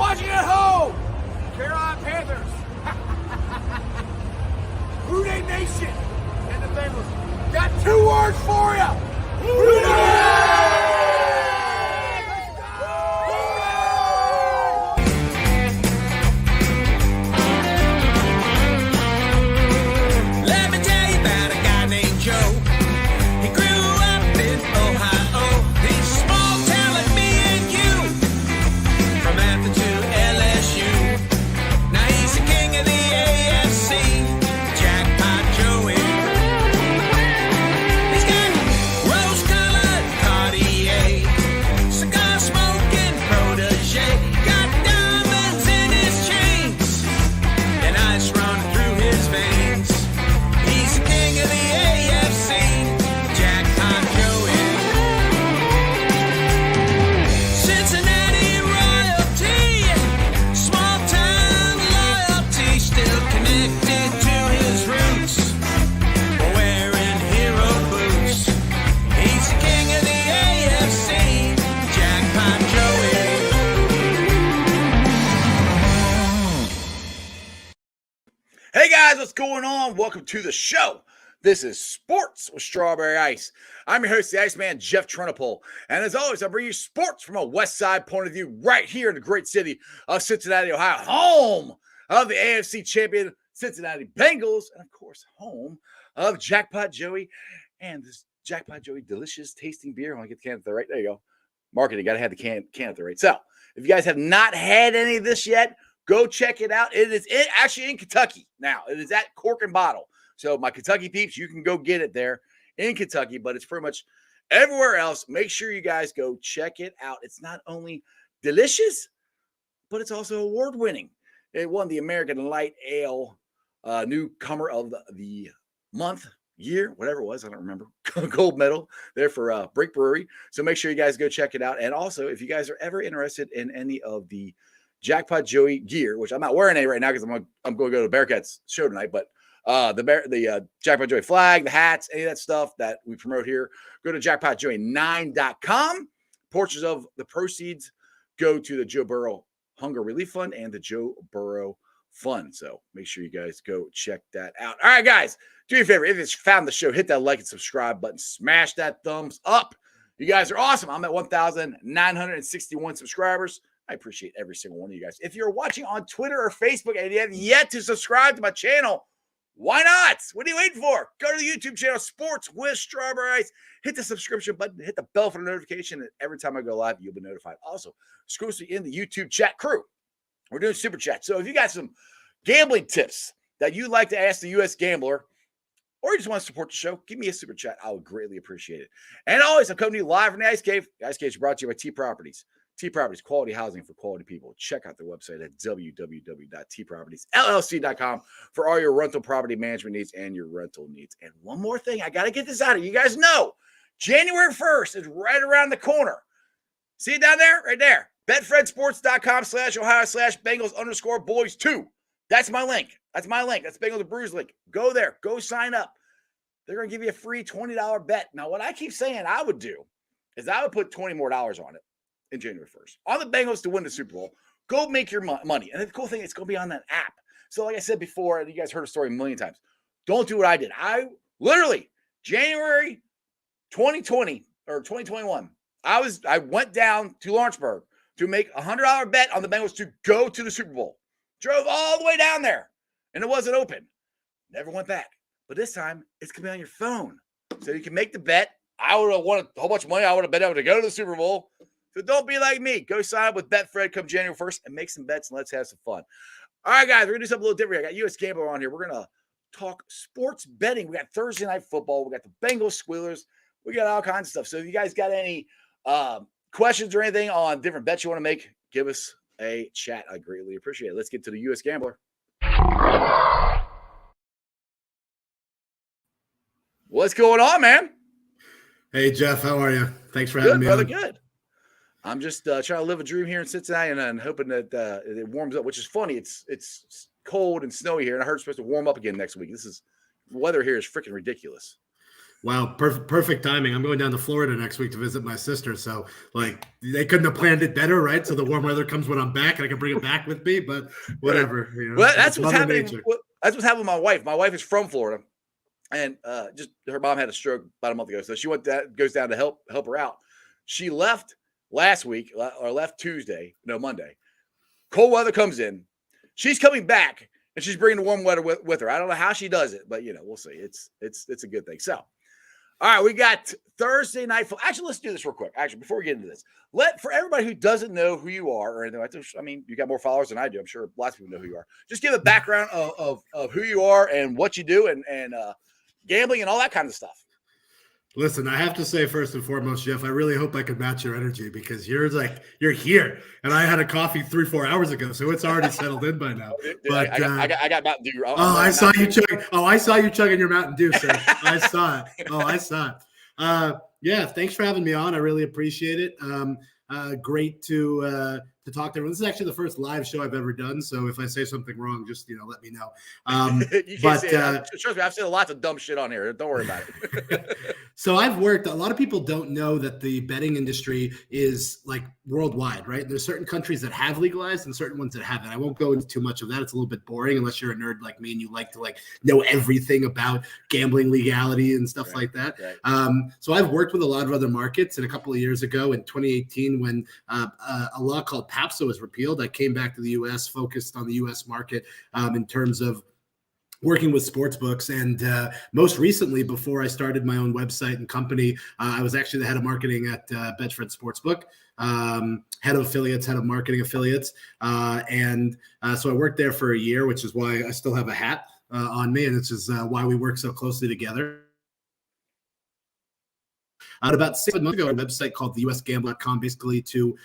watching at home, Carolina Panthers, Hoo Day Nation, and the Bengals got 2 words for you. Hoo Day! Hey guys, what's going on? Welcome to the show. This is Sports with Strawberry Ice. I'm your host, the Iceman, Jeff Trunapole. And as always, I bring you sports from a West Side point of view right here in the great city of Cincinnati, Ohio, home of the AFC champion Cincinnati Bengals, and of course, home of Jackpot Joey and this Jackpot Joey delicious tasting beer. I want to get the can at the right. There you go. Marketing, got to have the can at the right. So if you guys have not had any of this yet, go check it out. It is actually in Kentucky now. It is at Cork and Bottle. So my Kentucky peeps, you can go get it there in Kentucky, but it's pretty much everywhere else. Make sure you guys go check it out. It's not only delicious, but it's also award-winning. It won the American Light Ale newcomer of the month, year, whatever it was. I don't remember. Gold medal there for Break Brewery. So make sure you guys go check it out. And also, if you guys are ever interested in any of the Jackpot Joey gear, which I'm not wearing any right now because I'm going to go to Bearcats show tonight, but the Jackpot Joey flag, the hats, any of that stuff that we promote here, go to jackpotjoey9.com. Portions of the proceeds go to the Joe Burrow Hunger Relief Fund and the Joe Burrow Fund. So make sure you guys go check that out. All right, guys, do your favor. If you found the show, hit that like and subscribe button. Smash that thumbs up. You guys are awesome. I'm at 1,961 subscribers. I appreciate every single one of you guys. If you're watching on Twitter or Facebook and you have yet to subscribe to my channel, why not? What are you waiting for? Go to the YouTube channel, Sports with Strawberry Ice. Hit the subscription button, hit the bell for the notification, and every time I go live, you'll be notified. Also, exclusively in the YouTube chat crew, we're doing Super Chat. So if you got some gambling tips that you'd like to ask the U.S. Gambler, or you just want to support the show, give me a Super Chat. I would greatly appreciate it. And always, I'm coming to you live from the Ice Cave. The Ice Cave is brought to you by T Properties. T Properties, quality housing for quality people. Check out their website at www.tpropertiesllc.com for all your rental property management needs and your rental needs. And one more thing, I got to get this out of you. You guys know, January 1st is right around the corner. See it down there? Right there. BetFredSports.com/Ohio/Bengals_boys2. That's my link. That's my link. That's Bengals and Brews link. Go there. Go sign up. They're going to give you a free $20 bet. Now, what I keep saying I would do is I would put $20 more on it in January 1st on the Bengals to win the Super Bowl. Go make your money. And the cool thing, it's going to be on that app. So like I said before, and you guys heard a story a million times, don't do what I did. I literally, January 2020 or 2021, I went down to Lawrenceburg to make a $100 bet on the Bengals to go to the Super Bowl. Drove all the way down there, and it wasn't open. Never went back. But this time, it's going to be on your phone. So you can make the bet. I would have won a whole bunch of money. I would have been able to go to the Super Bowl. So don't be like me. Go sign up with Betfred come January 1st and make some bets, and let's have some fun. All right, guys, we're going to do something a little different. I got U.S. Gambler on here. We're going to talk sports betting. We got Thursday Night Football. We got the Bengals Squealers. We got all kinds of stuff. So if you guys got any questions or anything on different bets you want to make, give us a chat. I greatly appreciate it. Let's get to the U.S. Gambler. What's going on, man? Hey, Jeff. How are you? Thanks for having me brother, on. Good. I'm just trying to live a dream here in Cincinnati and hoping that it warms up, which is funny. It's cold and snowy here, and I heard it's supposed to warm up again next week. The weather here is freaking ridiculous. Wow, perfect timing. I'm going down to Florida next week to visit my sister. So, like, they couldn't have planned it better, right? So the warm weather comes when I'm back, and I can bring it back with me. But whatever, Well, that's it's what's Mother happening. Nature. That's what's happening with my wife. My wife is from Florida, and just her mom had a stroke about a month ago, so she goes down to help her out. She left last week or left Monday. Cold weather comes in. She's coming back, and she's bringing the warm weather with her. I don't know how she does it, but we'll see. It's a good thing. So. All right, we got Thursday night football. Actually, let's do this real quick. Actually, before we get into this, for everybody who doesn't know who you are or anything like this, I mean, you got more followers than I do. I'm sure lots of people know who you are. Just give a background of who you are and what you do and gambling and all that kind of stuff. Listen, I have to say first and foremost, Jeff, I really hope I can match your energy because you're here, and I had a coffee 3-4 hours ago, so it's already settled in by now. Dude, but I got Mountain Dew. I saw you chugging. Oh, I saw you chugging your Mountain Dew, sir. I saw it. Oh, I saw it. Yeah, thanks for having me on. I really appreciate it. Great to talk to everyone. This is actually the first live show I've ever done, so if I say something wrong, just let me know. You can't say it. Trust me, I've said lots of dumb shit on here. Don't worry about it. So I've worked. A lot of people don't know that the betting industry is like worldwide, right? There's certain countries that have legalized and certain ones that haven't. I won't go into too much of that. It's a little bit boring unless you're a nerd like me and you like to know everything about gambling legality and stuff like that. Right. So I've worked with a lot of other markets. And a couple of years ago in 2018, when a law called PAPSA was repealed, I came back to the U.S., focused on the U.S. market in terms of working with sports books. And most recently, before I started my own website and company, I was actually the head of marketing at Betfred Sportsbook, head of affiliates, head of marketing affiliates. And so I worked there for a year, which is why I still have a hat on me. And this is why we work so closely together. About 6 months ago, a website called the usgamble.com, basically to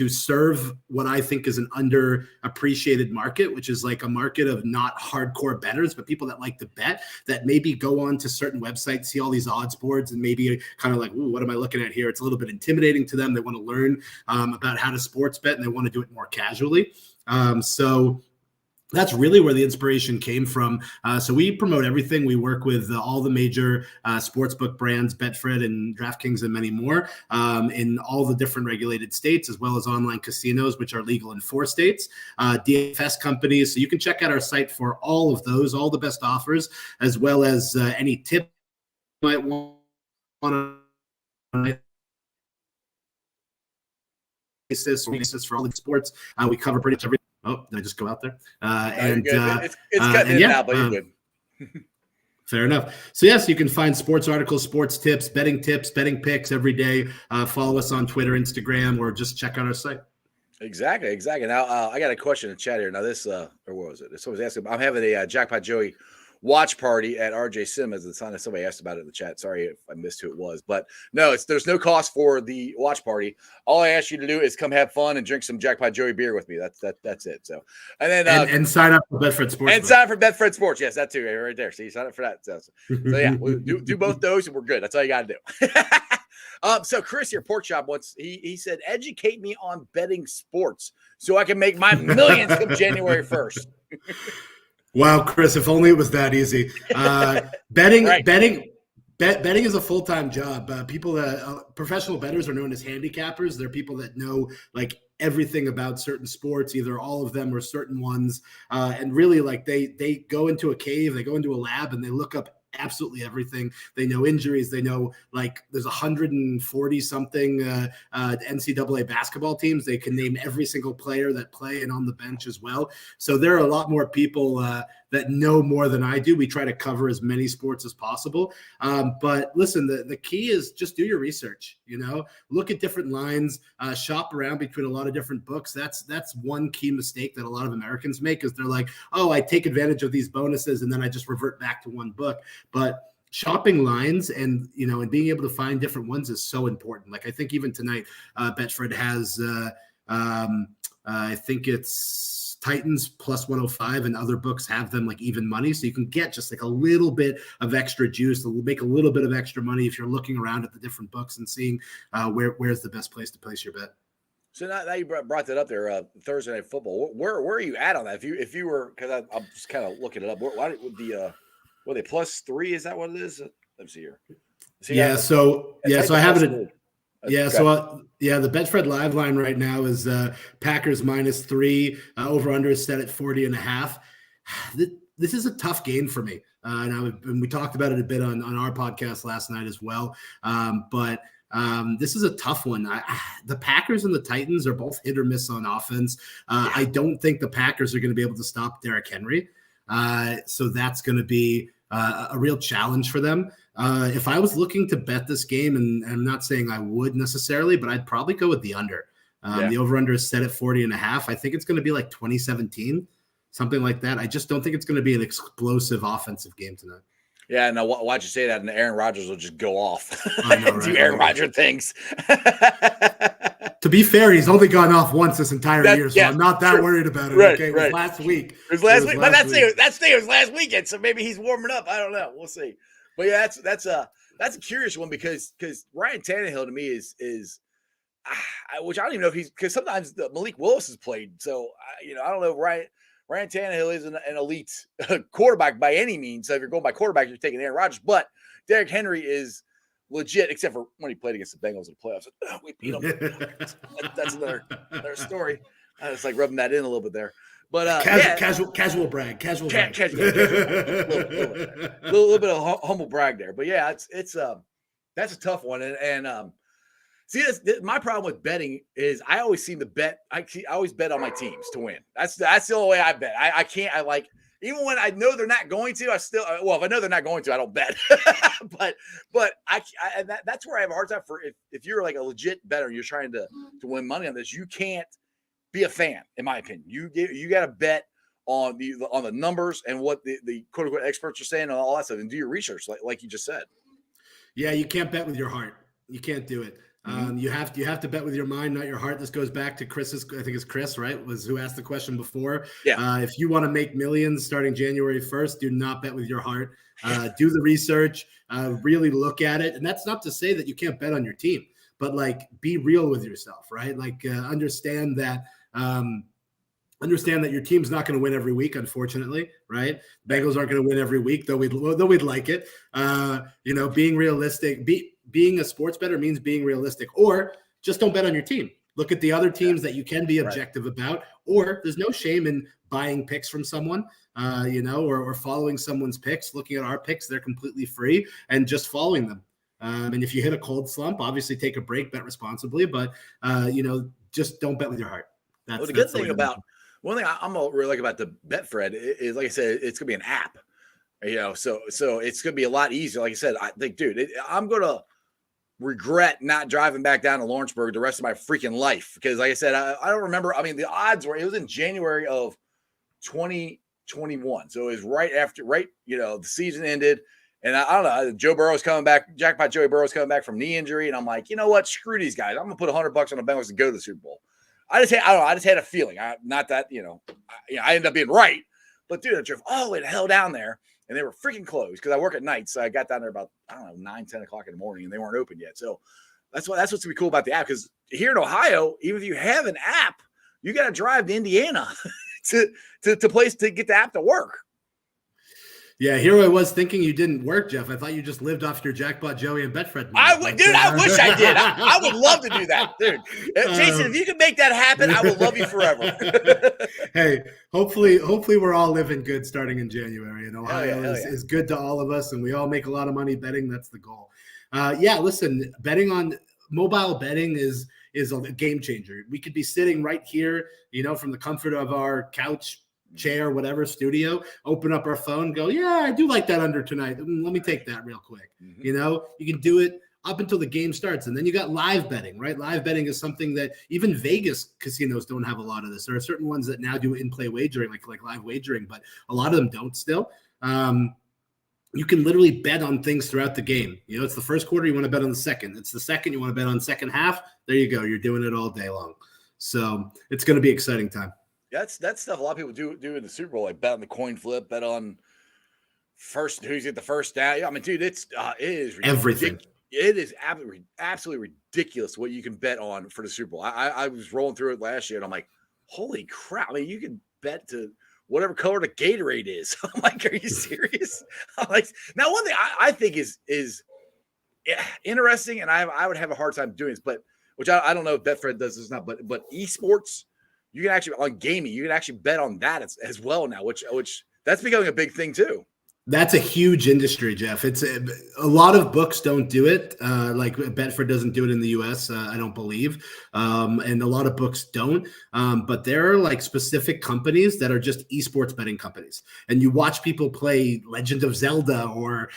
serve what I think is an underappreciated market, which is like a market of not hardcore bettors, but people that like to bet, that maybe go on to certain websites, see all these odds boards, and maybe kind of like, ooh, what am I looking at here? It's a little bit intimidating to them. They want to learn about how to sports bet, and they want to do it more casually. So that's really where the inspiration came from. So we promote everything. We work with all the major sportsbook brands, Betfred and DraftKings and many more, in all the different regulated states, as well as online casinos, which are legal in 4 states, DFS companies. So you can check out our site for all of those, all the best offers, as well as any tip you might want to basis for all the sports. We cover pretty much everything. Oh, did I just go out there? It's cutting in now, but you're good. Fair enough. So yes, you can find sports articles, sports tips, betting picks every day. Follow us on Twitter, Instagram, or just check out our site. Exactly. Now, I got a question in chat here. Now this, or what was it? Someone's asking. I'm having a Jackpot Joey watch party at RJ Simmons. And somebody asked about it in the chat. Sorry if I missed who it was, but no, there's no cost for the watch party. All I ask you to do is come have fun and drink some Jackpot Joey beer with me. That's it. So, and then and sign up for Betfred Sports. And sign up for Betfred Sports. Yes, that too, right there. So you sign up for that. So yeah, we'll do both those, and we're good. That's all you got to do. So Chris here, Pork Chop, he said, educate me on betting sports so I can make my millions come January 1st. Wow, Chris, if only it was that easy. Betting Right. betting is a full-time job. People that professional bettors are known as handicappers. They're people that know like everything about certain sports, either all of them or certain ones. And really like they go into a cave, they go into a lab, and they look up absolutely everything. They know injuries. They know like there's 140 something NCAA basketball teams. They can name every single player that play and on the bench as well. So there are a lot more people that know more than I do. We try to cover as many sports as possible. But listen, the key is just do your research, look at different lines, shop around between a lot of different books. That's one key mistake that a lot of Americans make, is they're like, oh, I take advantage of these bonuses and then I just revert back to one book. But shopping lines and being able to find different ones is so important. Like I think even tonight, Betfred has I think it's Titans plus 105, and other books have them like even money. So you can get just like a little bit of extra juice to make a little bit of extra money if you're looking around at the different books and seeing where's the best place to place your bet. So now you brought that up there, Thursday Night Football. Where are you at on that? If you were, because I'm just kind of looking it up. Why would were they +3? Is that what it is? Let me see here. So I have it. The Betfred live line right now is Packers -3. Over under is set at 40.5. This is a tough game for me. And we talked about it a bit on our podcast last night as well. But this is a tough one. The Packers and the Titans are both hit or miss on offense. I don't think the Packers are going to be able to stop Derrick Henry. So that's going to be a real challenge for them. If I was looking to bet this game, and I'm not saying I would necessarily, but I'd probably go with the under. The over-under is set at 40.5. I think it's going to be like 2017, something like that. I just don't think it's going to be an explosive offensive game tonight. Yeah, no, why'd you say that? And Aaron Rodgers will just go off. I know, right? Do Aaron Rodgers things. To be fair, he's only gone off once this entire year, so I'm not that worried about it. Right, It was last week. It was last week, but that's it was last weekend, so maybe he's warming up. I don't know. We'll see. But yeah, that's a curious one because Ryan Tannehill to me is which I don't even know if he's, because sometimes Malik Willis has played, so I don't know. Ryan Tannehill is an elite quarterback by any means. So if you're going by quarterback, you're taking Aaron Rodgers. But Derrick Henry is legit, except for when he played against the Bengals in the playoffs. We beat them. That's another story. I was like rubbing that in a little bit there. But casual brag. A little bit of humble brag there. But yeah, it's that's a tough one. And see, my problem with betting is I always seem to bet. I always bet on my teams to win. That's the only way I bet. I can't. Even when I know they're not going to, if I know they're not going to, I don't bet. but that's where I have a hard time for if you're like a legit bettor and you're trying to win money on this, you can't be a fan, in my opinion. You got to bet on the numbers and what the quote unquote experts are saying and all that stuff, and do your research like you just said. Yeah, you can't bet with your heart. You can't do it. You have to bet with your mind, not your heart. This goes back to Chris's. I think it's Chris, right? Who asked the question before. Yeah. If you want to make millions starting January 1st, do not bet with your heart. Do the research. Really look at it. And that's not to say that you can't bet on your team, but like be real with yourself, right? Like understand that your team's not going to win every week, unfortunately, right? Bengals aren't going to win every week, though we'd like it. Being realistic. Being a sports bettor means being realistic, or just don't bet on your team. Look at the other teams that you can be objective about, or there's no shame in buying picks from someone, or following someone's picks, looking at our picks. They're completely free and just following them. And if you hit a cold slump, obviously take a break, bet responsibly, but, just don't bet with your heart. The good thing about one thing I'm really like about the Betfred is, like I said, it's going to be an app, so it's going to be a lot easier. Like I said, I think, dude, I'm going to regret not driving back down to Lawrenceburg the rest of my freaking life. Because like I said, I don't remember. I mean, the odds were, it was in January of 2021. So it was the season ended. And I don't know, Joe Burrow's coming back, jackpot Joey Burrow's coming back from knee injury. And I'm like, you know what? Screw these guys. I'm going to put $100 on the Bengals to go to the Super Bowl. I just had a feeling. I ended up being right. But dude, I drove all the way to hell down there. And they were freaking closed because I work at night. So I got down there about, 9-10 o'clock in the morning, and they weren't open yet. So that's what's going to be cool about the app. Because here in Ohio, even if you have an app, you got to drive to Indiana to place to get the app to work. Yeah, here I was thinking you didn't work, Jeff. I thought you just lived off your jackpot Joey and Betfred money. I wish I did. I would love to do that, dude. Jason, if you could make that happen, I would love you forever. Hey, hopefully we're all living good starting in January, and Ohio is good to all of us, and we all make a lot of money betting. That's the goal. Listen, betting on mobile betting is a game changer. We could be sitting right here, from the comfort of our couch, chair, whatever, studio, open up our phone, go, yeah, I do like that under tonight. Let me take that real quick. Mm-hmm. You can do it up until the game starts. And then you got live betting, right? Live betting is something that even Vegas casinos don't have a lot of this. There are certain ones that now do in-play wagering, like live wagering, but a lot of them don't still. You can literally bet on things throughout the game. It's the first quarter, you want to bet on the second. It's the second, you want to bet on second half. There you go. You're doing it all day long. So it's going to be exciting time. That's stuff a lot of people do in the Super Bowl, like bet on the coin flip, bet on who's get the first down. I mean, dude, it is everything. It is absolutely ridiculous what you can bet on for the Super Bowl. I was rolling through it last year, and I'm like, holy crap! I mean, you can bet to whatever color the Gatorade is. I'm like, are you serious? I'm like, now one thing I think is interesting, and I would have a hard time doing this, but which I don't know if Betfred does this or not, but esports, you can actually on gaming, you can actually bet on that as well now, which that's becoming a big thing too. That's a huge industry, Jeff. It's a lot of books don't do it. Like Betfred doesn't do it in the US, I don't believe. And a lot of books don't. But there are like specific companies that are just esports betting companies. And you watch people play Legend of Zelda or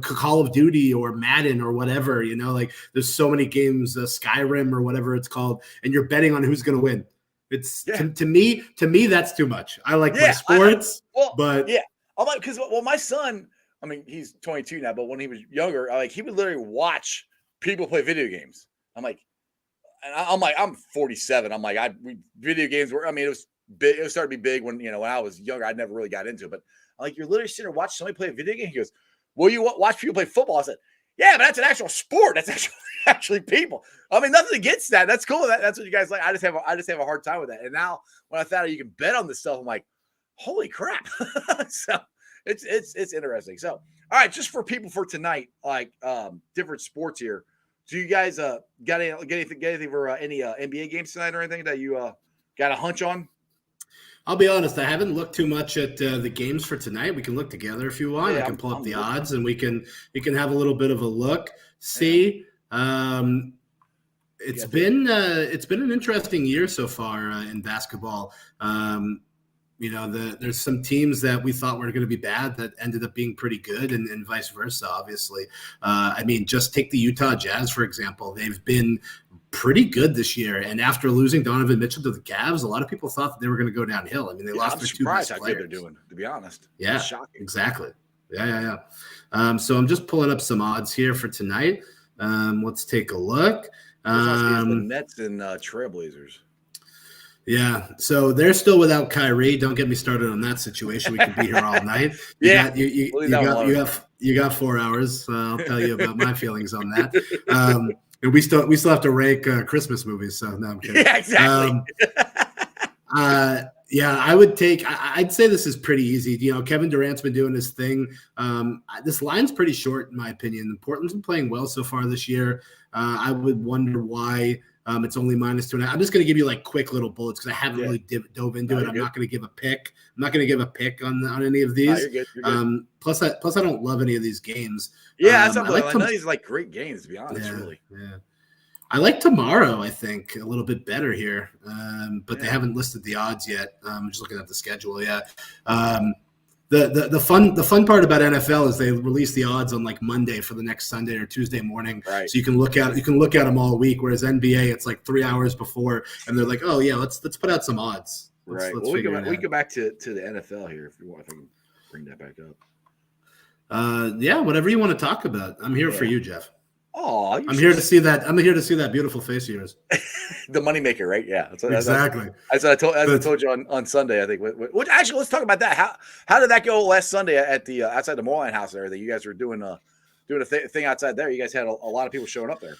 Call of Duty or Madden or whatever, like there's so many games, Skyrim or whatever it's called, and you're betting on who's going to win. It's to me, that's too much. I like my sports, but I'm like, because my son, I mean, he's 22 now, but when he was younger, he would literally watch people play video games. I'm like, I'm 47. I'm like, video games were, it was big. It was starting to be big when I was younger. I never really got into it, but I'm like, you're literally sitting there watching somebody play a video game. He goes, well, you watch people play football. I said, yeah, but that's an actual sport. That's actually people. Nothing against that. That's cool. That's what you guys like. I just have a hard time with that. And now when I found out you can bet on this stuff, I'm like, holy crap. So it's interesting. So, all right, just for people for tonight, different sports here. Do you guys get anything for any NBA games tonight or anything that you got a hunch on? I'll be honest, I haven't looked too much at the games for tonight. We can look together if you want. Yeah, I can pull up the odds and we can have a little bit of a look. See, it's been an interesting year so far in basketball. There's some teams that we thought were going to be bad that ended up being pretty good, and vice versa, obviously. Just take the Utah Jazz, for example. They've been pretty good this year, and after losing Donovan Mitchell to the Cavs, a lot of people thought that they were going to go downhill. They lost their two best players. I'm surprised how good they're doing, to be honest. Yeah, it's shocking. Exactly. Yeah. So I'm just pulling up some odds here for tonight. Let's take a look. The Nets and Trailblazers. Yeah, so they're still without Kyrie. Don't get me started on that situation. We can be here all night. You got 4 hours. I'll tell you about my feelings on that. And we still have to rank Christmas movies. So no, I'm kidding. Yeah, exactly. I'd say this is pretty easy. Kevin Durant's been doing his thing. This line's pretty short, in my opinion. Portland's been playing well so far this year. I would wonder why. It's only -2.5. I'm just going to give you quick little bullets because I haven't really dove into it. I'm not going to give a pick. I'm not going to give a pick on any of these. You're good. Plus I don't love any of these games. Yeah, I know these are great games, to be honest. Really. Yeah. I like tomorrow, I think, a little bit better here, but they haven't listed the odds yet. I'm just looking at the schedule. Yeah. The fun part about NFL is they release the odds on Monday for the next Sunday or Tuesday morning, right? So you can look at them all week. Whereas NBA, it's 3 hours before, and they're like, oh yeah, let's put out some odds. Let's we go back to the NFL here if you want. If I can bring that back up. Whatever you want to talk about, I'm here for you, Jeff. Oh, I'm here to see that. I'm here to see that beautiful face of yours. The moneymaker, right? Yeah, exactly. As I told you on Sunday, I think. Which actually, let's talk about that. How did that go last Sunday at the outside the Moreline House there? That you guys were doing a thing outside there. You guys had a lot of people showing up there.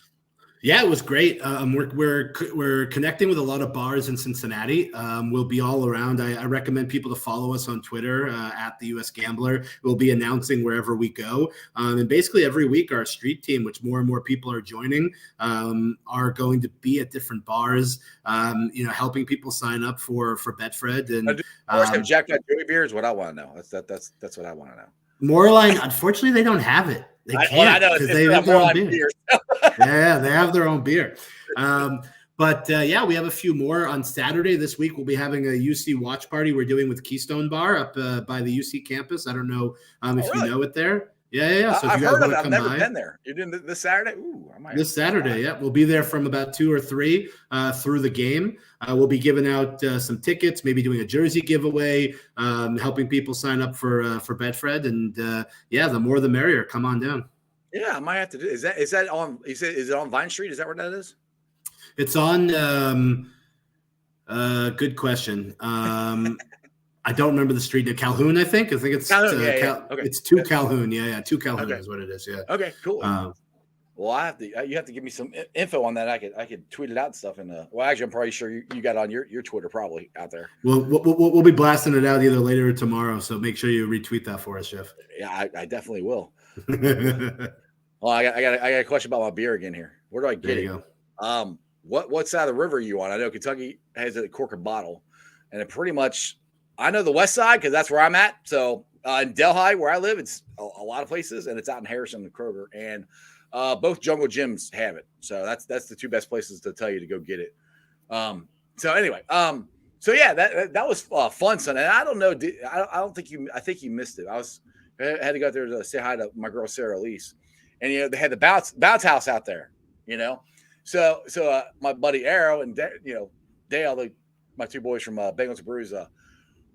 Yeah, it was great. We're connecting with a lot of bars in Cincinnati. We'll be all around. I recommend people to follow us on Twitter at the US Gambler. We'll be announcing wherever we go. And basically every week our street team, which more and more people are joining, are going to be at different bars, helping people sign up for Betfred. And have Jack Joey beer is what I want to know. That's what I want to know. Moreline, unfortunately, they don't have it. They can't because they have their own beer. Yeah, they have their own beer. But we have a few more on Saturday. This week we'll be having a UC watch party we're doing with Keystone Bar up by the UC campus. I don't know if you know it there. Yeah. So I've heard of it. I've never been there. You're doing this Saturday? Ooh, I might. This Saturday, yeah. We'll be there from about 2 or 3 through the game. We'll be giving out some tickets, maybe doing a jersey giveaway, helping people sign up for Betfred. And the more the merrier. Come on down. Yeah, I might have to do. Is that on? You said is it on Vine Street? Is that where that is? It's on. Good question. I don't remember the street. Calhoun, I think. It's Calhoun, it's 2 Calhoun. Yeah, 2 Calhoun is what it is. Yeah. Okay, cool. Well, I have to. You have to give me some info on that. I could tweet it out and stuff. And well, actually, I'm probably sure you got it on your Twitter probably out there. We'll be blasting it out either later or tomorrow. So make sure you retweet that for us, Jeff. Yeah, I definitely will. Well, I got a question about my beer again here. Where do I get it? Go. What side of the river are you on? I know Kentucky has a cork and bottle, and it pretty much. I know the west side because that's where I'm at. So in Delhi, where I live, it's a lot of places, and it's out in Harrison and Kroger, and both Jungle Gyms have it. So that's the two best places to tell you to go get it. So anyway, so yeah, that was fun, son. And I don't know, I don't think you. I think you missed it. I had to go out there to say hi to my girl Sarah Elise, and they had the bounce house out there, So my buddy Arrow and Dale, my two boys from Bengals and Brews,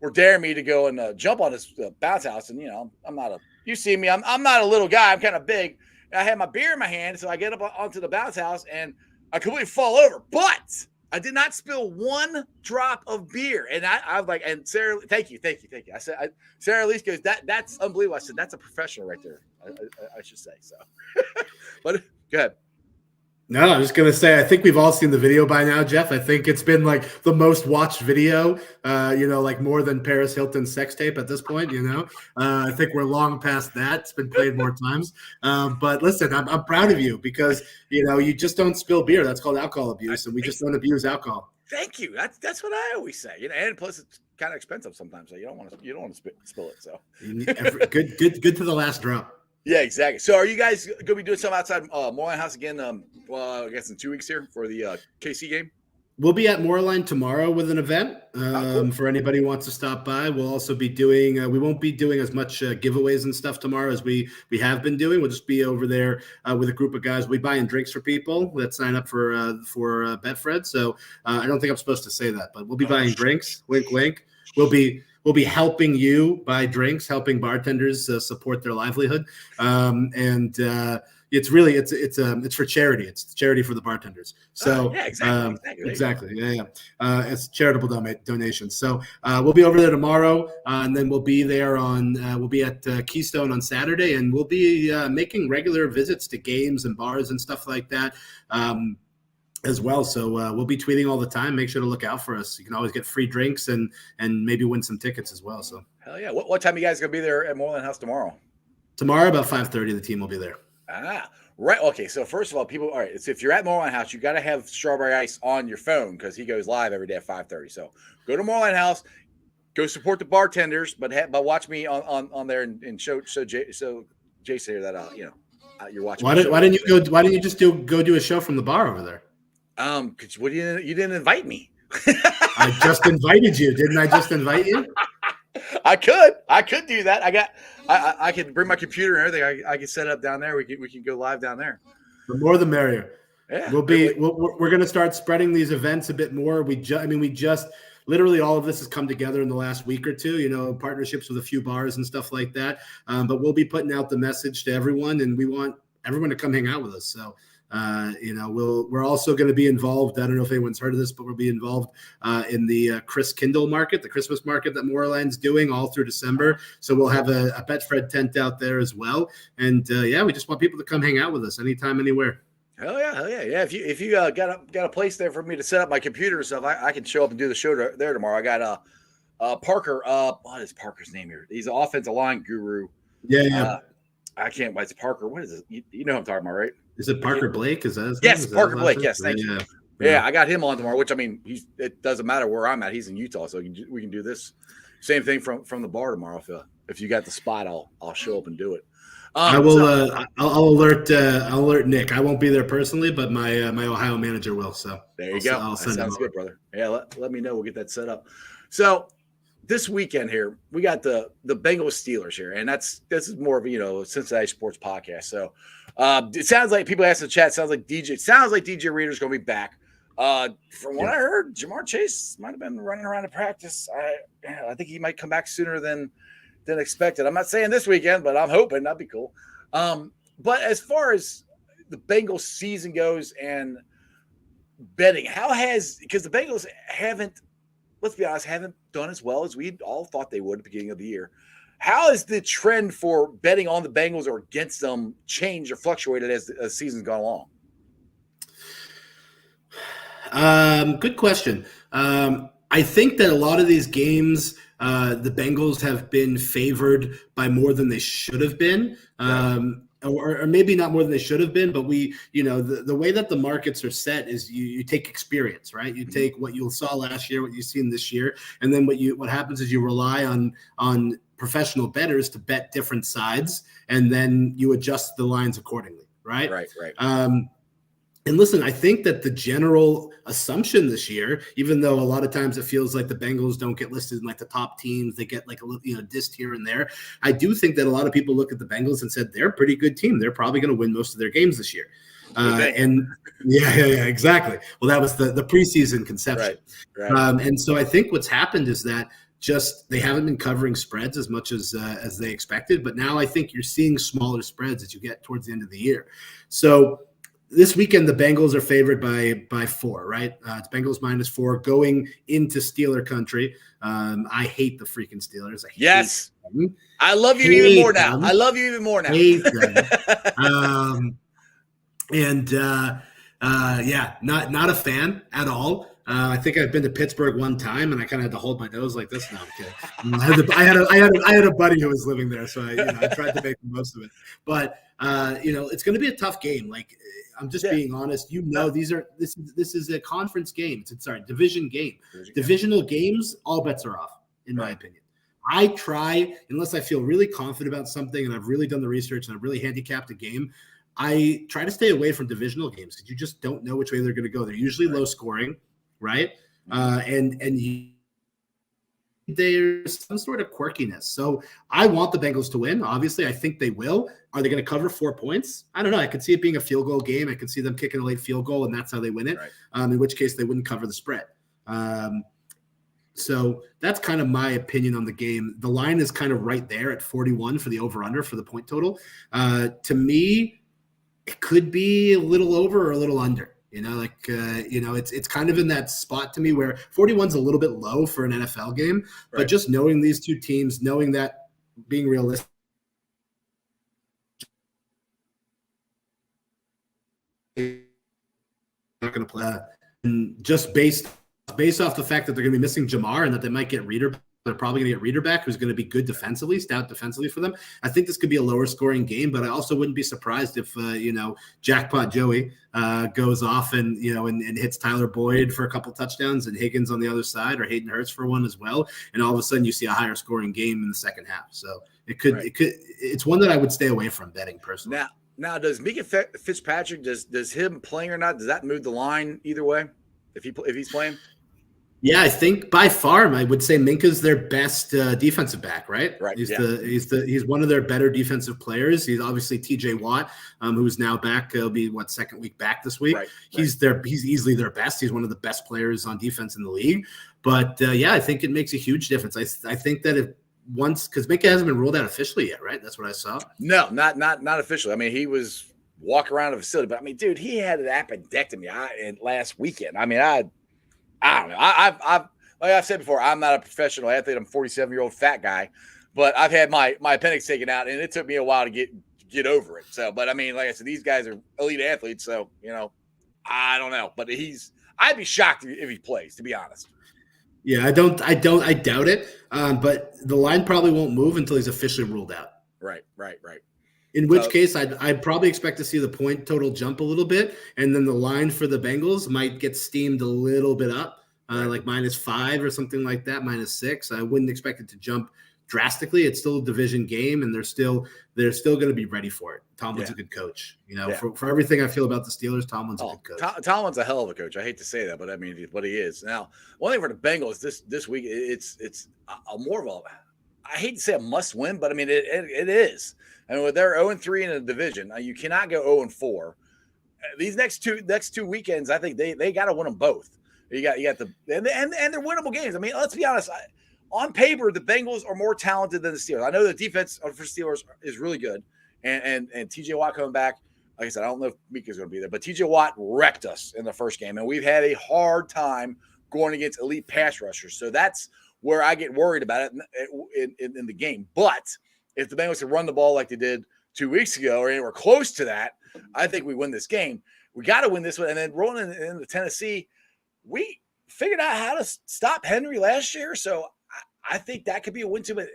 were daring me to go and jump on this bounce house. And I'm not you see me, I'm not a little guy. I'm kind of big. And I had my beer in my hand, so I get up onto the bounce house and I completely fall over. But I did not spill one drop of beer. And I was like, and Sarah, thank you. I said, Sarah Elise goes, that's unbelievable. I said, that's a professional right there. I should say so. But go ahead. No, I'm just going to say, I think we've all seen the video by now, Jeff. I think it's been like the most watched video, like more than Paris Hilton's sex tape at this point, I think we're long past that. It's been played more times. But listen, I'm proud of you because, you just don't spill beer. That's called alcohol abuse, and we just don't abuse alcohol. Thank you. That's what I always say. And plus it's kind of expensive sometimes, so you don't want to spill it. So good to the last drop. Yeah, exactly. So are you guys going to be doing something outside Moreline House again, I guess in 2 weeks here for the KC game? We'll be at Moreline tomorrow with an event Cool. for anybody who wants to stop by. We'll also be doing we won't be doing as much giveaways and stuff tomorrow as we have been doing. We'll just be over there with a group of guys. We'll be buying drinks for people that sign up for Betfred. So I don't think I'm supposed to say that, but we'll be buying drinks. Wink, wink. We'll be helping you buy drinks, helping bartenders support their livelihood, it's really it's for charity. It's charity for the bartenders. So yeah, exactly. Yeah. It's charitable donations. So we'll be over there tomorrow, and then we'll be there we'll be at Keystone on Saturday, and we'll be making regular visits to games and bars and stuff like that. As well. So we'll be tweeting all the time. Make sure to look out for us. You can always get free drinks and maybe win some tickets as well. So hell yeah. What time are you guys going to be there at Moreline House tomorrow? Tomorrow about 5:30, the team will be there. Right. Okay. So first of all, people, all right. So if you're at Moreline House, you got to have Strawberry Ice on your phone because he goes live every day at 5:30. So go to Moreline House, go support the bartenders, but watch me on there and show Jason here that you're watching. Why didn't you just go do a show from the bar over there? Because you didn't invite me. I just invited you. Didn't I just invite you? I could do that. I could bring my computer and everything. I could set it up down there. We can go live down there. The more the merrier. Yeah. We're going to start spreading these events a bit more. We just literally all of this has come together in the last week or two, partnerships with a few bars and stuff like that. But we'll be putting out the message to everyone, and we want everyone to come hang out with us. So we're also going to be involved. I don't know if anyone's heard of this, but we'll be involved in the Chris Kindle market, the Christmas market that Moreline's doing all through December. So we'll have a Betfred tent out there as well. And we just want people to come hang out with us anytime, anywhere. Hell yeah. Yeah. If you got a place there for me to set up my computer and stuff, I can show up and do the show there tomorrow. I got Parker. What is Parker's name here? He's an offensive line guru. Yeah. I can't. It's Parker. What is it? You know what I'm talking about, right? Is it Parker Blake? Is that his yes, name? Parker Blake. Yes, thank you. Yeah, I got him on tomorrow. Which it doesn't matter where I'm at. He's in Utah, so we can do this same thing from the bar tomorrow. If you got the spot, I'll show up and do it. I will. I'll alert Nick. I won't be there personally, but my Ohio manager will. So there you go. That sounds good, brother. Yeah, let me know. We'll get that set up. So this weekend here, we got the Bengals Steelers here, and this is more of a Cincinnati sports podcast. So it sounds like people asked in the chat. Sounds like DJ Reader's going to be back. From what I heard, Jamar Chase might have been running around in practice. I think he might come back sooner than expected. I'm not saying this weekend, but I'm hoping that'd be cool. But as far as the Bengals season goes and betting, because the Bengals haven't, let's be honest, haven't done as well as we all thought they would at the beginning of the year. How has the trend for betting on the Bengals or against them changed or fluctuated as the season's gone along? Good question. I think that a lot of these games, the Bengals have been favored by more than they should have been. Or maybe not more than they should have been, but the way that the markets are set is you take experience, right? You take what you saw last year, what you've seen this year, and then what happens is you rely on professional bettors to bet different sides, and then you adjust the lines accordingly, right? Right. And listen, I think that the general assumption this year, even though a lot of times it feels like the Bengals don't get listed in like the top teams, they get like a little, dissed here and there. I do think that a lot of people look at the Bengals and said they're a pretty good team. They're probably going to win most of their games this year. And yeah, exactly. Well, that was the preseason conception. Right. And so I think what's happened is that just they haven't been covering spreads as much as they expected. But now I think you're seeing smaller spreads as you get towards the end of the year. So this weekend, the Bengals are favored by 4, right? It's Bengals -4 going into Steeler country. I hate the freaking Steelers. I love you even more now. I love you even more now. Hate them. Not a fan at all. I think I've been to Pittsburgh one time, and I kind of had to hold my nose like this. No, I'm kidding. I had a buddy who was living there, so I tried to make the most of it. But it's going to be a tough game. Like, I'm just being honest. This is a conference game. Division game. Divisional games, all bets are off, in my opinion. I try, unless I feel really confident about something and I've really done the research and I've really handicapped a game, I try to stay away from divisional games because you just don't know which way they're going to go. They're usually low scoring, right? There's some sort of quirkiness. So I want the Bengals to win. Obviously, I think they will. Are they going to cover 4 points? I don't know. I could see it being a field goal game. I could see them kicking a late field goal, and that's how they win it, in which case they wouldn't cover the spread. So that's kind of my opinion on the game. The line is kind of right there at 41 for the over-under for the point total. To me, it could be a little over or a little under. It's kind of in that spot to me where 41's a little bit low for an NFL game, but just knowing these two teams, knowing that being realistic, not going to play, and just based off the fact that they're going to be missing Jamar and that they might get Reader. They're probably going to get Reader back, who's going to be good defensively, stout defensively for them. I think this could be a lower scoring game, but I also wouldn't be surprised if, Jackpot Joey goes off and hits Tyler Boyd for a couple touchdowns and Higgins on the other side, or Hayden Hurst for one as well. And all of a sudden you see a higher scoring game in the second half. So it's one that I would stay away from betting personally. Now does Mika Fitzpatrick, does him playing or not, does that move the line either way if he's playing? Yeah, I think by far I would say Minka's their best defensive back, right? Right. He's one of their better defensive players. He's obviously TJ Watt, who's now back. He'll be second week back this week. He's easily their best. He's one of the best players on defense in the league. But I think it makes a huge difference. I think that because Minka hasn't been ruled out officially yet, right? That's what I saw. No, not officially. I mean, he was walking around the facility, but I mean, dude, he had an appendectomy last weekend. I mean, I don't know. Like I've said before, I'm not a professional athlete. I'm a 47-year-old fat guy, but I've had my appendix taken out, and it took me a while to get over it. So, but I mean, like I said, these guys are elite athletes, so I don't know. But I'd be shocked if he plays, to be honest. Yeah, I doubt it. But the line probably won't move until he's officially ruled out. Right. In which case, I'd probably expect to see the point total jump a little bit, and then the line for the Bengals might get steamed a little bit up, like -5 or something like that, -6. I wouldn't expect it to jump drastically. It's still a division game, and they're still going to be ready for it. Tomlin's a good coach. For everything I feel about the Steelers, Tomlin's a good coach. Tomlin's a hell of a coach. I hate to say that, but I mean, what he is. Now, one thing for the Bengals this week, it's a more of a, I hate to say a must win, but I mean it is. And with their 0-3 in the division, you cannot go 0-4. These next two weekends, I think they got to win them both. You got the and they're winnable games. I mean, let's be honest. On paper, the Bengals are more talented than the Steelers. I know the defense for Steelers is really good, and TJ Watt coming back. Like I said, I don't know if Mika's going to be there, but TJ Watt wrecked us in the first game, and we've had a hard time going against elite pass rushers. So that's where I get worried about it in the game. But if the Bengals can run the ball like they did 2 weeks ago or anywhere close to that, I think we win this game. We got to win this one. And then rolling into Tennessee, we figured out how to stop Henry last year. So I think that could be a win too. But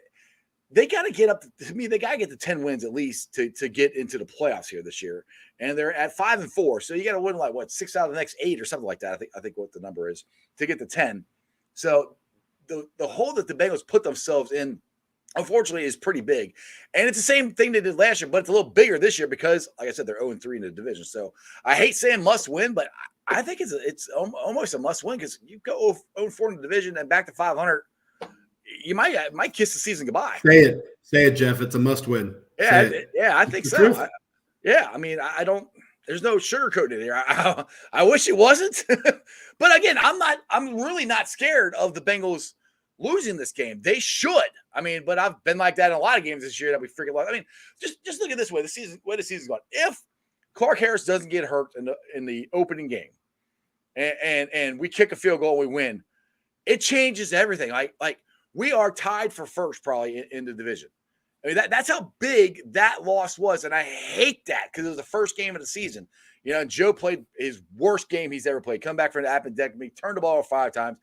they got to get up to me. They got to get to 10 wins at least to get into the playoffs here this year. And they're at 5-4. So you got to win like 6 out of the next 8 or something like that. I think what the number is to get to 10. So the hole that the Bengals put themselves in, unfortunately, is pretty big. And it's the same thing they did last year, but it's a little bigger this year because, like I said, they're 0-3 in the division. So I hate saying must win, but I think it's almost a must win because you go 0-4 in the division and back to 500. You might kiss the season goodbye. Say it, Jeff. It's a must win. Yeah, I think so. I mean, I don't. There's no sugarcoating it here. I wish it wasn't, but again, I'm really not scared of the Bengals losing this game. They should. I mean, but I've been like that in a lot of games this year that we freaking love. I mean, just look at this way. The season's gone. If Clark Harris doesn't get hurt in the opening game, and we kick a field goal and we win, it changes everything. Like we are tied for first probably in the division. I mean, that's how big that loss was. And I hate that because it was the first game of the season. You know, Joe played his worst game he's ever played. Come back from an appendectomy, turned the ball over 5 times.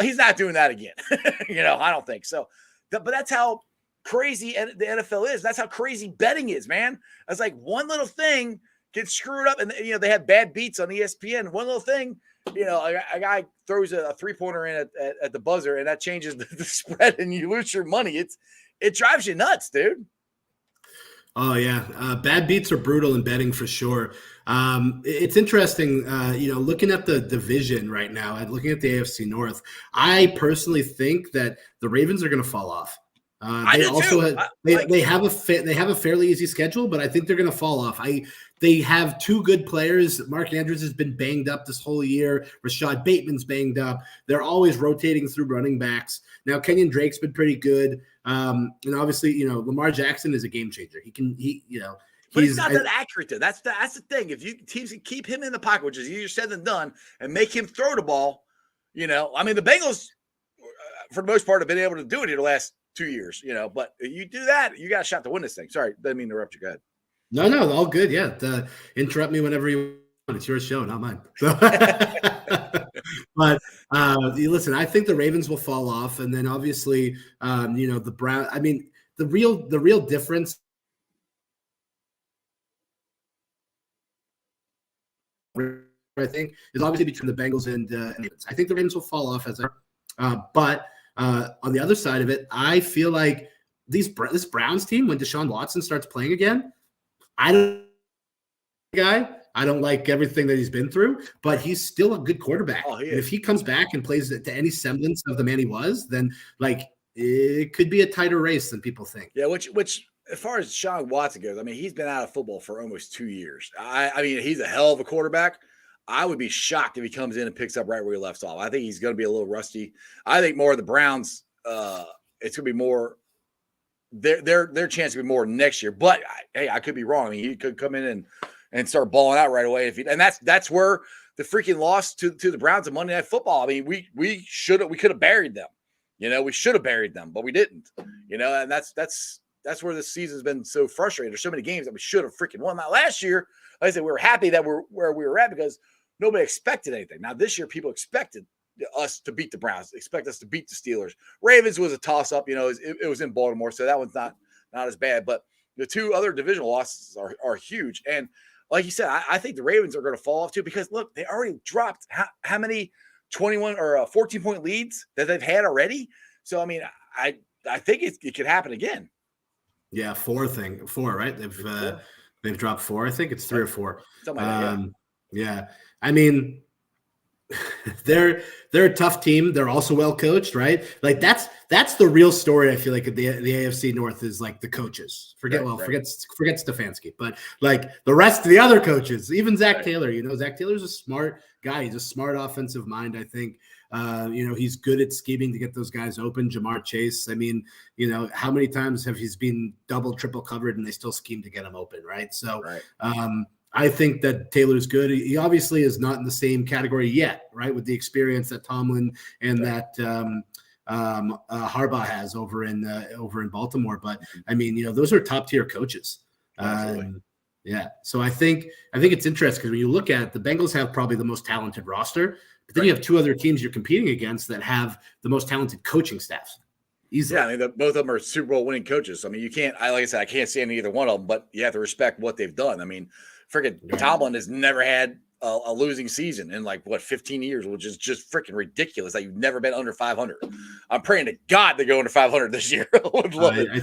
He's not doing that again. I don't think so. But that's how crazy the NFL is. That's how crazy betting is, man. It's like one little thing gets screwed up. And, they have bad beats on ESPN. One little thing, a guy throws a 3-pointer in at the buzzer, and that changes the spread, and you lose your money. It drives you nuts, dude. Oh, yeah. Bad beats are brutal in betting for sure. It's interesting, looking at the division right now and looking at the AFC North, I personally think that the Ravens are going to fall off. They have a fairly easy schedule, but I think they're going to fall off. They have 2 good players. Mark Andrews has been banged up this whole year. Rashad Bateman's banged up. They're always rotating through running backs. Now, Kenyon Drake's been pretty good. And obviously, Lamar Jackson is a game changer. But he's not that accurate, though. That's the thing. If teams can keep him in the pocket, which is easier said than done, and make him throw the ball, I mean, the Bengals, for the most part, have been able to do it in the last 2 years, but you do that, you got a shot to win this thing. Sorry, didn't mean to interrupt you. Go ahead. No, all good. Yeah. Interrupt me whenever you want. It's your show, not mine. So, but listen, I think the Ravens will fall off. And then obviously, the Brown, I mean, the real difference, I think, is obviously between the Bengals and Ravens. I think the Ravens will fall off but on the other side of it, I feel like this Browns team, when Deshaun Watson starts playing again, I don't like everything that he's been through, but he's still a good quarterback. Oh, if he comes back and plays to any semblance of the man he was, then it could be a tighter race than people think. Yeah, which as far as Deshaun Watson goes, I mean, he's been out of football for almost 2 years. I mean, he's a hell of a quarterback. I would be shocked if he comes in and picks up right where he left off. I think he's going to be a little rusty. I think more of the Browns, it's going to be more their chance to be more next year. But hey, I could be wrong. I mean, he could come in and start balling out right away. And that's where the freaking loss to the Browns of Monday Night Football. I mean, we could have buried them. We should have buried them, but we didn't. And that's where this season's been so frustrating. There's so many games that we should have freaking won. Now, last year, like I said, we were happy that we're where we were at because nobody expected anything. Now, this year, people expected us to beat the Browns, expect us to beat the Steelers. Ravens was a toss-up. It was in Baltimore, so that one's not as bad. But the 2 other divisional losses are huge. And like you said, I think the Ravens are going to fall off too because, look, they already dropped how many 21 or 14-point leads that they've had already. So, I mean, I think it could happen again. Yeah, 4, right? They've dropped 4. I think it's 3 or 4. Something like that, yeah. I mean, they're a tough team. They're also well coached, right? Like that's the real story. I feel like the AFC North is like the coaches. Forget Stefanski, but like the rest of the other coaches, even Zach Taylor. Zach Taylor's a smart guy. He's a smart offensive mind. I think he's good at scheming to get those guys open. Jamar Chase. I mean, how many times have he's been double, triple covered and they still scheme to get him open, right? So, I think that Taylor's good. He obviously is not in the same category yet, right? With the experience that Tomlin and that Harbaugh has over in Baltimore. But I mean, those are top tier coaches. Yeah. So I think it's interesting because when you look at it, the Bengals have probably the most talented roster, but then you have two other teams you're competing against that have the most talented coaching staffs. Easily. Yeah, I mean, both of them are Super Bowl winning coaches. I mean, you can't. Like I said, I can't stand either one of them, but you have to respect what they've done. I mean, freaking Tomlin has never had a losing season in 15 years, which is just freaking ridiculous that you've never been under 500. I'm praying to God to go under 500 this year. I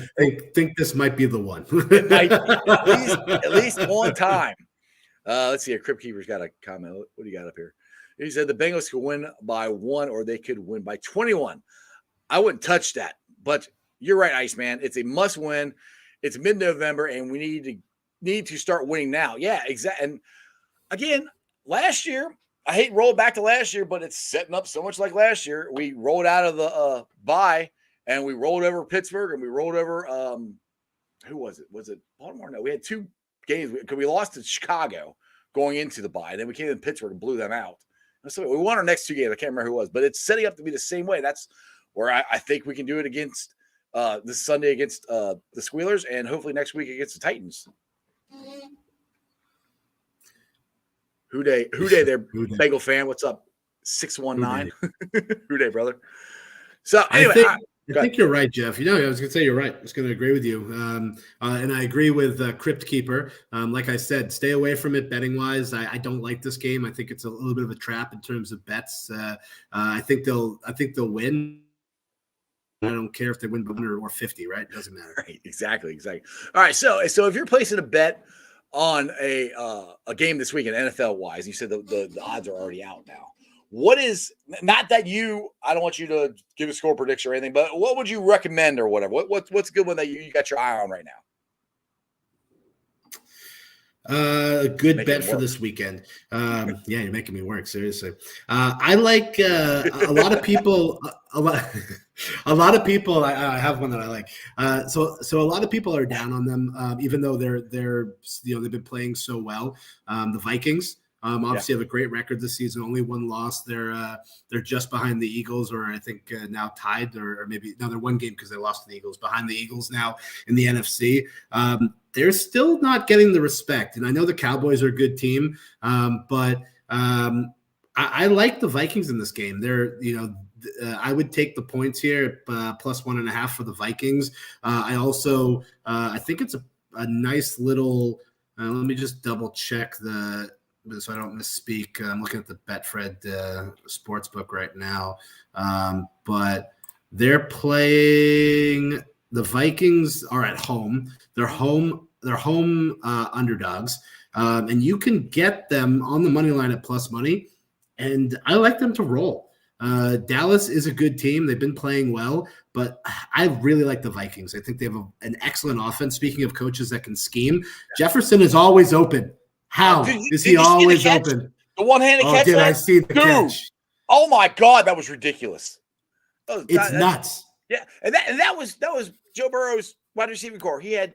think this might be the one. It might be, at least one time. Let's see. A Crypt Keeper's got a comment. What do you got up here? He said the Bengals could win by 1 or they could win by 21. I wouldn't touch that, but you're right, Iceman. It's a must win. It's mid-November, and we need to start winning now. Yeah, exactly. And again, last year, I hate rolling back to last year, but it's setting up so much like last year. We rolled out of the bye, and we rolled over Pittsburgh, and we rolled over who was it? Was it Baltimore? No, we had 2 games because we lost to Chicago going into the bye. Then we came in Pittsburgh and blew them out. So we won our next 2 games. I can't remember who it was, but it's setting up to be the same way. That's where I think we can do it against this Sunday against the Squealers, and hopefully next week against the Titans. Who day there, Bengal fan? What's up? 619. Who day, brother? So anyway, I think you're right, Jeff. I was going to say you're right. I was going to agree with you. And I agree with Crypt Keeper. Like I said, stay away from it betting wise. I don't like this game. I think it's a little bit of a trap in terms of bets. I think they'll win. I don't care if they win by 100 or 50, right? It doesn't matter. Right. Exactly. All right. So if you're placing a bet on a game this weekend, NFL wise, you said the odds are already out now. What is not that I don't want you to give a score prediction or anything, but what would you recommend or whatever? What's a good one that you got your eye on right now? A good bet for this weekend. Yeah, you're making me work. Seriously. I like a lot of people. A lot of people. I have one that I like. So a lot of people are down on them, even though they've been playing so well. The Vikings. Obviously have a great record this season. Only 1 loss. They're just behind the Eagles, or I think now tied, or maybe no, they're 1 game because they lost to the Eagles. Behind the Eagles now in the NFC. They're still not getting the respect, and I know the Cowboys are a good team, but I like the Vikings in this game. I would take the points here, plus 1.5 for the Vikings. I also I think it's a nice little. Let me just double check so I don't misspeak. I'm looking at the Betfred sportsbook right now, but they're playing. The Vikings are at home. They're home underdogs, and you can get them on the money line at plus money. And I like them to roll. Dallas is a good team. They've been playing well, but I really like the Vikings. I think they have an excellent offense. Speaking of coaches that can scheme, Jefferson is always open. How is he always open? The one-handed catch. Did I see the catch? Oh my God, that was ridiculous. It's nuts. Yeah, and that was Joe Burrow's wide receiving core. He had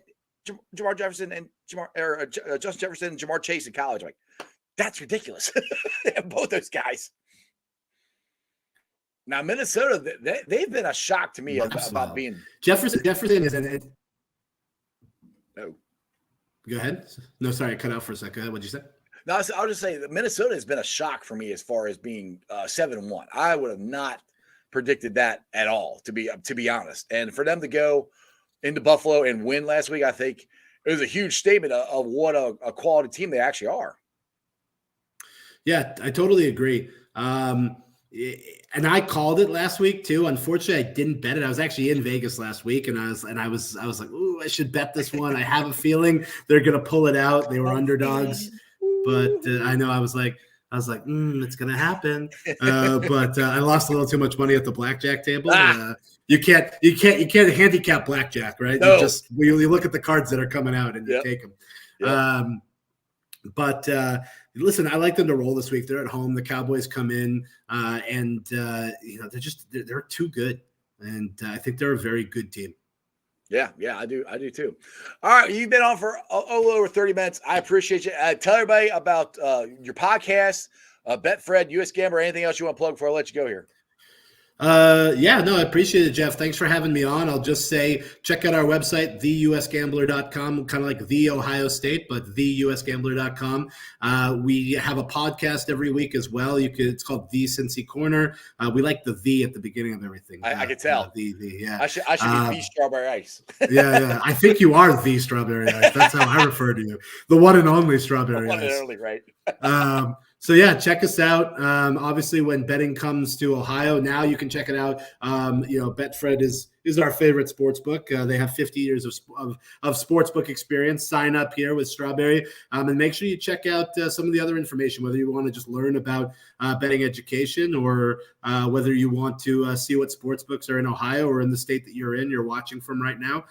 Jamar Jefferson and Justin Jefferson and Jamar Chase in college. Like, that's ridiculous. Both those guys. Now Minnesota, they've been a shock to me about being Jefferson is an. No. Go ahead. No, sorry, I cut out for a second. Go ahead. What'd you say? No, I'll just say that Minnesota has been a shock for me as far as being 7-1. I would have not predicted that at all, to be honest. And for them to go into Buffalo and win last week, I think it was a huge statement of what a quality team they actually are. Yeah, I totally agree. And I called it last week too. Unfortunately, I didn't bet it. I was actually in Vegas last week, and I was like, "Ooh, I should bet this one." I have a feeling they're gonna pull it out. They were underdogs, but I know I was like, it's gonna happen. But I lost a little too much money at the blackjack table. You can't handicap blackjack, right? No. You look at the cards that are coming out and you take them. Yep. But listen, I like them to roll this week. They're at home. The Cowboys come in, and they're too good, and I think they're a very good team. Yeah, I do too. All right, you've been on for over 30 minutes. I appreciate you. Tell everybody about your podcast, Betfred, US Gambler, anything else you want to plug before I let you go here. Yeah, no, I appreciate it, Jeff. Thanks for having me on. I'll just say, check out our website, theusgambler.com, kind of like the Ohio State, but theusgambler.com. We have a podcast every week as well. It's called The Cincy Corner. We like the at the beginning of everything. I can tell. Yeah. I should be the Strawberry Ice. Yeah. I think you are the Strawberry Ice. That's how I refer to you. The one and only Strawberry Ice. One and only, right? So yeah, check us out. Obviously, when betting comes to Ohio, now you can check it out. Betfred is our favorite sports book. They have 50 years of sports book experience. Sign up here with Strawberry, and make sure you check out some of the other information, whether you want to just learn about betting education or whether you want to see what sports books are in Ohio or in the state that you're watching from right now.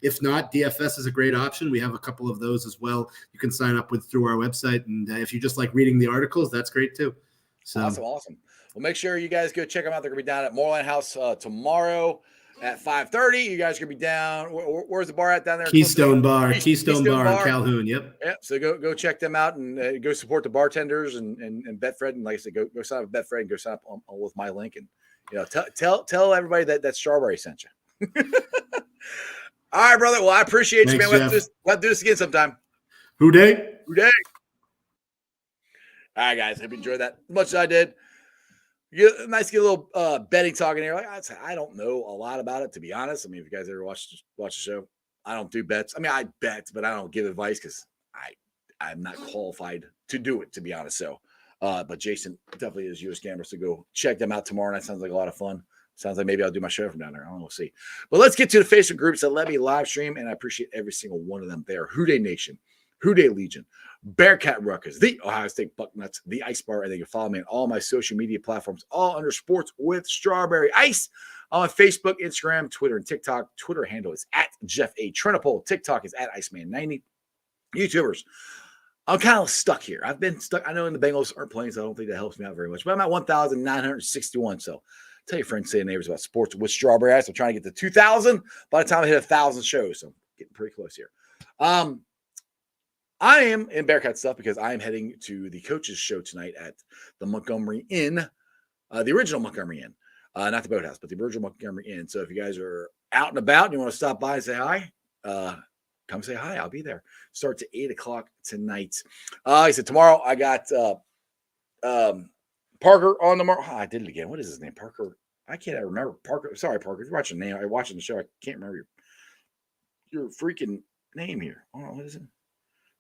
If not, DFS is a great option. We have a couple of those as well. You can sign up through our website, and if you just like reading the articles, that's great too. So Awesome. Well, make sure you guys go check them out. They're going to be down at Moreland House tomorrow at 5:30. You guys are going to be down. Where's the bar at down there? Keystone Bar in Calhoun. Yep. Yeah. So go check them out and go support the bartenders and Betfred. And like I said, go sign up with Betfred and go sign up on with my link. And tell everybody that Strawberry sent you. All right, brother. Well, I appreciate you, man. We'll have to do this again sometime. Who day? All right, guys. Hope you enjoyed that as much as I did. Nice to get a little betting talk in here. Like I don't know a lot about it, to be honest. I mean, if you guys ever watch the show, I don't do bets. I mean, I bet, but I don't give advice because I'm not qualified to do it, to be honest. So, but Jason definitely is US Gambler, so go check them out tomorrow night. Sounds like a lot of fun. Sounds like maybe I'll do my show from down there. I don't know. We'll see. But let's get to the Facebook groups that let me live stream, and I appreciate every single one of them there. Houday Nation, Houday Legion, Bearcat Ruckus, the Ohio State Bucknuts, the Ice Bar, and they can follow me on all my social media platforms, all under Sports with Strawberry Ice on Facebook, Instagram, Twitter, and TikTok. Twitter handle is at Jeff A. Trenopole. TikTok is at Iceman90. YouTubers, I'm kind of stuck here. I've been stuck. I know in the Bengals aren't playing, so I don't think that helps me out very much. But I'm at 1,961. So tell your friends, say your neighbors about Sports with Strawberry Ice. I'm trying to get to 2,000 by the time I hit 1,000 shows. So I'm getting pretty close here. I am in Bearcat stuff because I am heading to the coaches show tonight at the Montgomery Inn, the original Montgomery Inn, not the Boathouse, but the original Montgomery Inn. So if you guys are out and about and you want to stop by and say hi, come say hi. I'll be there. Starts at 8:00 tonight. I said tomorrow I got Parker on tomorrow. Oh, I did it again. What is his name? Parker. I can't remember. Parker. Sorry, Parker. If you're watching the name, I'm watching the show. I can't remember your freaking name here. Oh, what is it?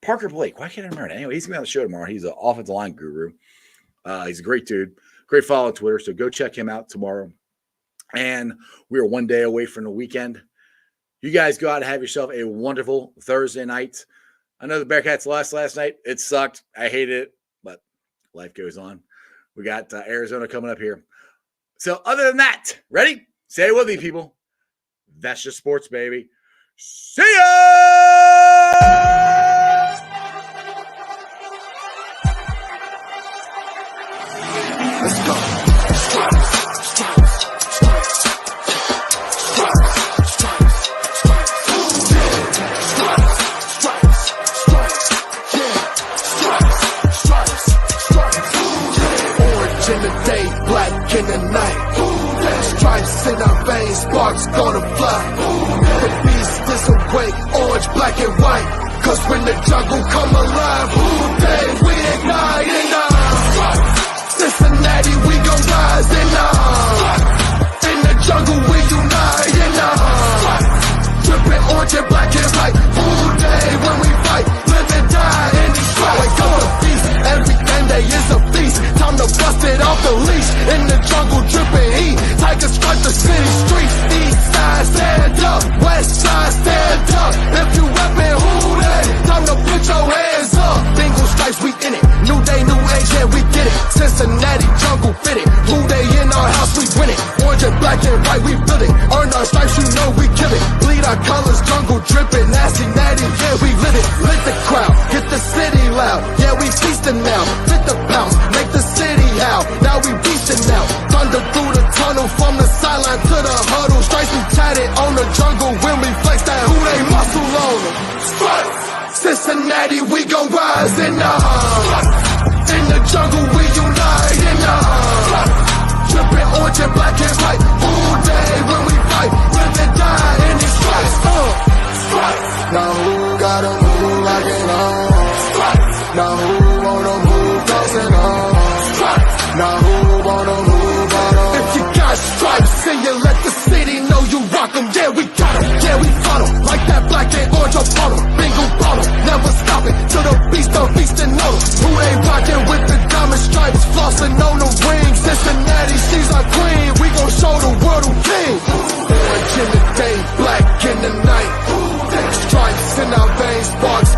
Parker Blake. Why can't I remember that? Anyway, he's going to be on the show tomorrow. He's an offensive line guru. He's a great dude. Great follow on Twitter. So go check him out tomorrow. And we are one day away from the weekend. You guys go out and have yourself a wonderful Thursday night. I know the Bearcats lost last night. It sucked. I hated it, but life goes on. We got Arizona coming up here. So other than that, ready? Say it with me, people. That's just sports, baby. See ya! Let's go. Orange in the day, black in the night. Stripes in our veins, sparks gonna fly. The beast is awake, orange, black and white. Cause when the jungle come alive, day we ignite and Cincinnati, we gon' rise and in the jungle we unite and drippin' orange and black and white. Day when we fight, live and die in the strife. Wake up the beast, every day is a feast. Time to bust it off the leash. In the jungle drippin' heat, tigers strike the city streets. East side stand up, west side stand up. If you reppin' Houday, time to put your hands up. Bengal stripes, we in it. New day, new age, yeah, we get it. Cincinnati jungle fit it. Houday in our house, we win it. Orange and black and white, we build it. Earn our stripes, you know we kill it. Bleed our colors, jungle drippin', nasty, natty, yeah, we live it. Lit the crowd, get the city loud. Yeah, we feastin' now. Fit the pounce, make the city howl. Now we beastin' now. Thunder through the tunnel, from the sideline to the huddle. Stripes we tatted on the jungle when we flex that Houday muscle on them. Stripes, Cincinnati, we gon' rise and in the jungle we unite and drippin' orange and black black and orange upon them. Bingo bottle, never stop it till the beast on feasting on them. Who they rockin' with the diamond stripes, flossing on the ring. Cincinnati, she's our queen. We gon' show the world who king. Orange in the day, black in the night. Stripes in our veins, sparks